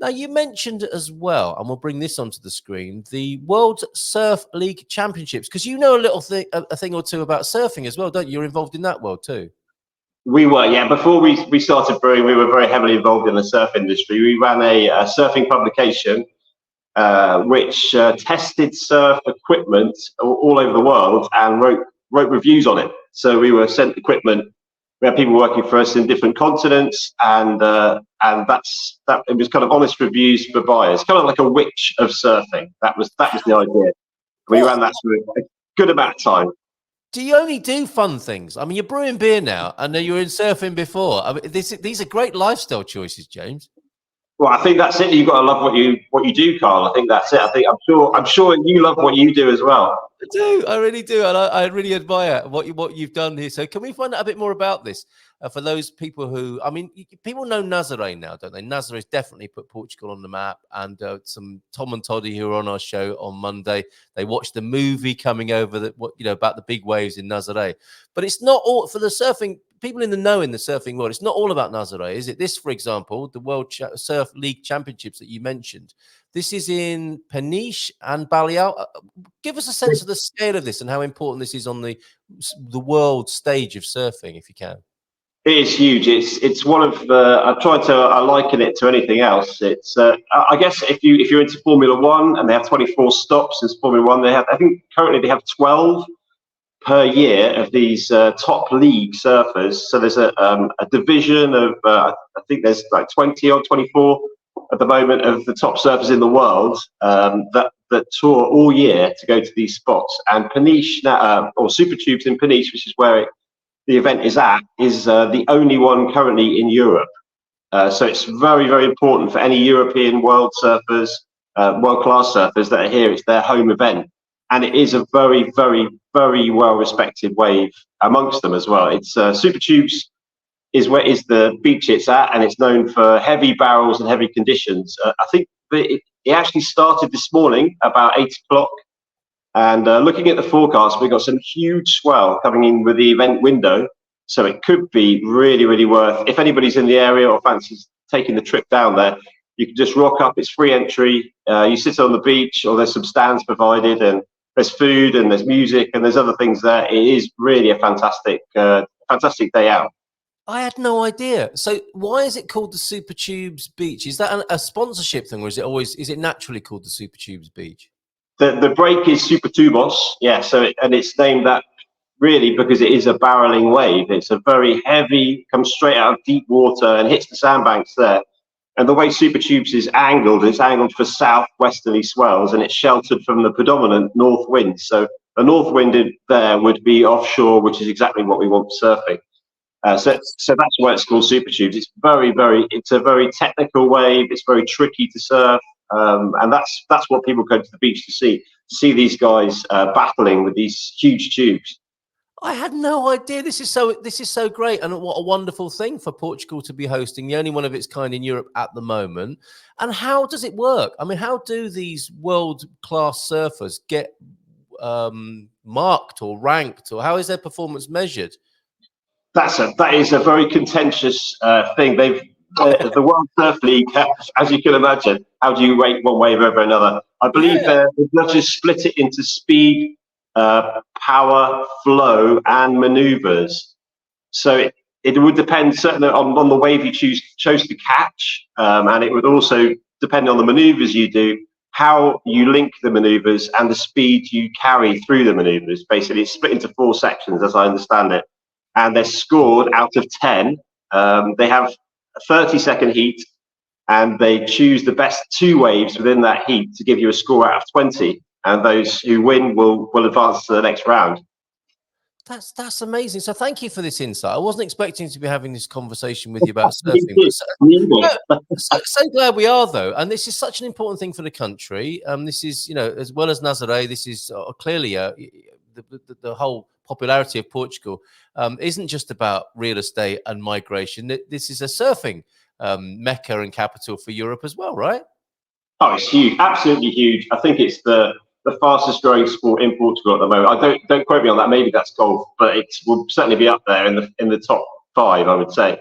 Now, you mentioned as well, and we'll bring this onto the screen, the World Surf League Championships, because you know a thing or two about surfing as well, don't you? You're involved in that world too. We were, yeah. Before we started brewing, we were very heavily involved in the surf industry. We ran a surfing publication which tested surf equipment all over the world and wrote reviews on it. So we were sent equipment. We had people working for us in different continents, and that it was kind of honest reviews for buyers, kind of like a witch of surfing. That was the idea. We ran that for a good amount of time. Do you only do fun things? I mean, you're brewing beer now, and you were in surfing before. I mean, these are great lifestyle choices, James. Well, I think that's it. You've got to love what you do, Carl. I think that's it. I'm sure you love what you do as well. I do. I really do, and I really admire what you've done here. So, can we find out a bit more about this for those people who? I mean, people know Nazaré now, don't they? Nazaré's definitely put Portugal on the map, and some Tom and Toddy who are on our show on Monday. They watched the movie coming over about the big waves in Nazaré, but it's not all for the surfing. People in the know in the surfing world, it's not all about Nazaré, is it? This, for example, the World Surf League Championships that you mentioned, this is in Peniche and Balear. Give us a sense of the scale of this and how important this is on the world stage of surfing, if you can. It is huge. It's one of the. I liken it to anything else. It's I guess if you're into Formula One and they have 24 stops in Formula One, I think currently they have 12 per year of these top league surfers. So there's a division of I think there's like 20 or 24 at the moment of the top surfers in the world that tour all year to go to these spots. And Peniche or Super Tubes in Peniche, which is where the event is at, is the only one currently in Europe. So it's very, very important for any European world surfers, world-class surfers that are here. It's their home event. And it is a very, very, very well-respected wave amongst them as well. It's Super Tubes is the beach it's at, and it's known for heavy barrels and heavy conditions. I think it actually started this morning about 8 o'clock. And looking at the forecast, we've got some huge swell coming in with the event window. So it could be really, really worth, if anybody's in the area or fancies taking the trip down there, you can just rock up. It's free entry. You sit on the beach, or there's some stands provided, and there's food and there's music and there's other things there. It is really a fantastic day out. I had no idea. So why is it called the Super Tubes Beach? Is that a sponsorship thing, or is it naturally called the Super Tubes Beach? The break is Super Tubos, yeah. So it's named that really because it is a barreling wave. It's a very heavy, comes straight out of deep water and hits the sandbanks there. And the way Super Tubes is angled, it's angled for southwesterly swells, and it's sheltered from the predominant north wind. So the north wind there would be offshore, which is exactly what we want for surfing. So that's why it's called Super Tubes. It's it's a very technical wave. It's very tricky to surf. And that's what people go to the beach to see these guys battling with these huge tubes. I had no idea. This is so great, and what a wonderful thing for Portugal to be hosting, the only one of its kind in Europe at the moment. And how does it work? I mean, how do these world-class surfers get marked or ranked, or how is their performance measured? That is a very contentious thing. The World Surf League, as you can imagine, how do you rate one wave over another? I believe the judges split it into speed, power, flow, and maneuvers. So it would depend certainly on the wave you chose to catch, and it would also depend on the maneuvers you do, how you link the maneuvers, and the speed you carry through the maneuvers. Basically, it's split into 4 sections, as I understand it, and they're scored out of 10. They have a 30-second heat, and they choose the best 2 waves within that heat to give you a score out of 20. And those who win will advance to the next round. That's amazing. So thank you for this insight. I wasn't expecting to be having this conversation with you about surfing. So glad we are, though. And this is such an important thing for the country. This is, as well as Nazaré, this is clearly the whole popularity of Portugal isn't just about real estate and migration. This is a surfing mecca and capital for Europe as well, right? Oh, it's huge, absolutely huge. I think it's the fastest growing sport in Portugal at the moment. Don't quote me on that. Maybe that's golf, but it will certainly be up there in the top 5, I would say.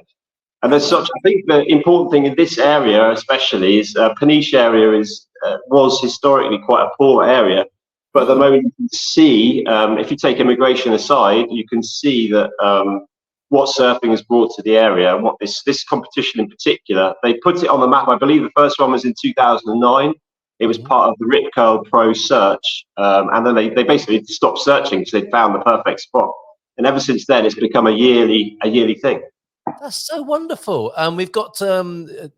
And there's such. I think the important thing in this area, especially, is Peniche area was historically quite a poor area, but at the moment you can see, if you take immigration aside, you can see that what surfing has brought to the area, and what this competition in particular. They put it on the map. I believe the first one was in 2009. It was part of the Rip Curl Pro search, and then they basically stopped searching because they'd found the perfect spot. And ever since then, it's become a yearly thing. That's so wonderful. We've got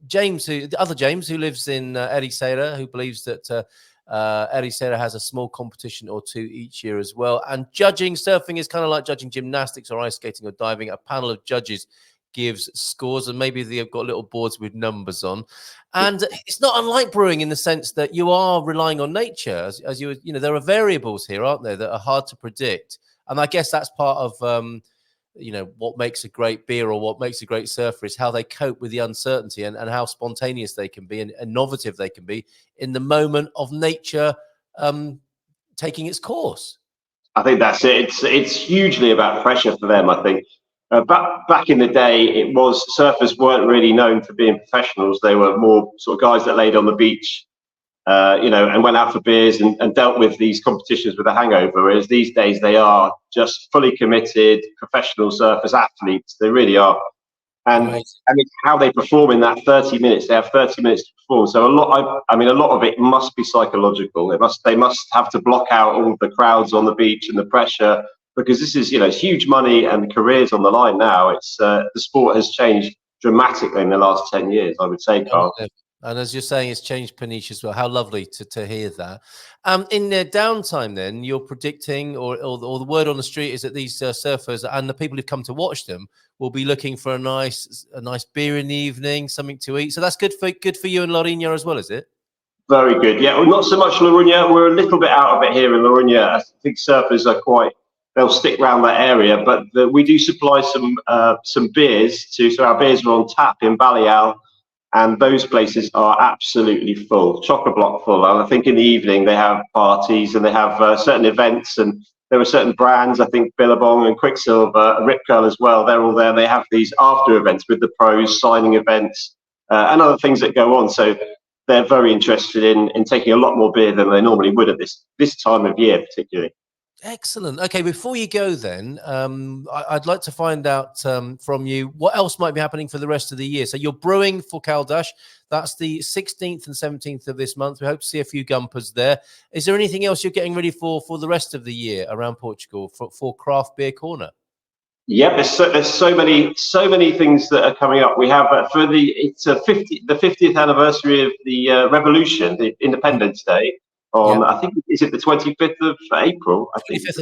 James, the other James, who lives in Ericeira, who believes that Ericeira has a small competition or two each year as well. And judging surfing is kind of like judging gymnastics or ice skating or diving. A panel of judges gives scores, and maybe they've got little boards with numbers on. And it's not unlike brewing in the sense that you are relying on nature, as you know, there are variables here, aren't there, that are hard to predict. And I guess that's part of you know, what makes a great beer or what makes a great surfer is how they cope with the uncertainty and how spontaneous they can be and innovative they can be in the moment of nature taking its course. I think that's it. It's hugely about pressure for them. I think back in the day, it was surfers weren't really known for being professionals. They were more sort of guys that laid on the beach, you know, and went out for beers and dealt with these competitions with a hangover. Whereas these days they are just fully committed professional surfers, athletes. They really are. And it's how they perform in that 30 minutes. They have 30 minutes to perform. So a lot of it must be psychological. They must have to block out all the crowds on the beach and the pressure, because this is, you know, it's huge money and careers on the line now. It's the sport has changed dramatically in the last 10 years, I would say, Carl. And as you're saying, it's changed Peniche as well. How lovely to hear that. In their downtime, then, you're predicting, or the word on the street is that these surfers and the people who've come to watch them will be looking for a nice beer in the evening, something to eat. So that's good for you in Lourinhã as well, is it? Very good. Yeah, well, not so much Lourinhã. We're a little bit out of it here in Lourinhã. I think surfers are they'll stick around that area, but we do supply some beers so our beers are on tap in Baleal. And those places are absolutely full, chock-a-block full. And I think in the evening they have parties and they have certain events, and there are certain brands. I think Billabong and Quicksilver, Rip Curl as well. They're all there. They have these after events with the pros, signing events, and other things that go on. So they're very interested in taking a lot more beer than they normally would at this time of year, particularly. Excellent. Okay, before you go then, I'd like to find out from you what else might be happening for the rest of the year. So you're brewing for Caldas. That's the 16th and 17th of this month. We hope to see a few gumpers there. Is there anything else you're getting ready for the rest of the year around Portugal for Craft Beer Corner? Yeah, there's so many things that are coming up. We have the 50th anniversary of the Revolution, the Independence Day. I think, is it the 25th of April? I think.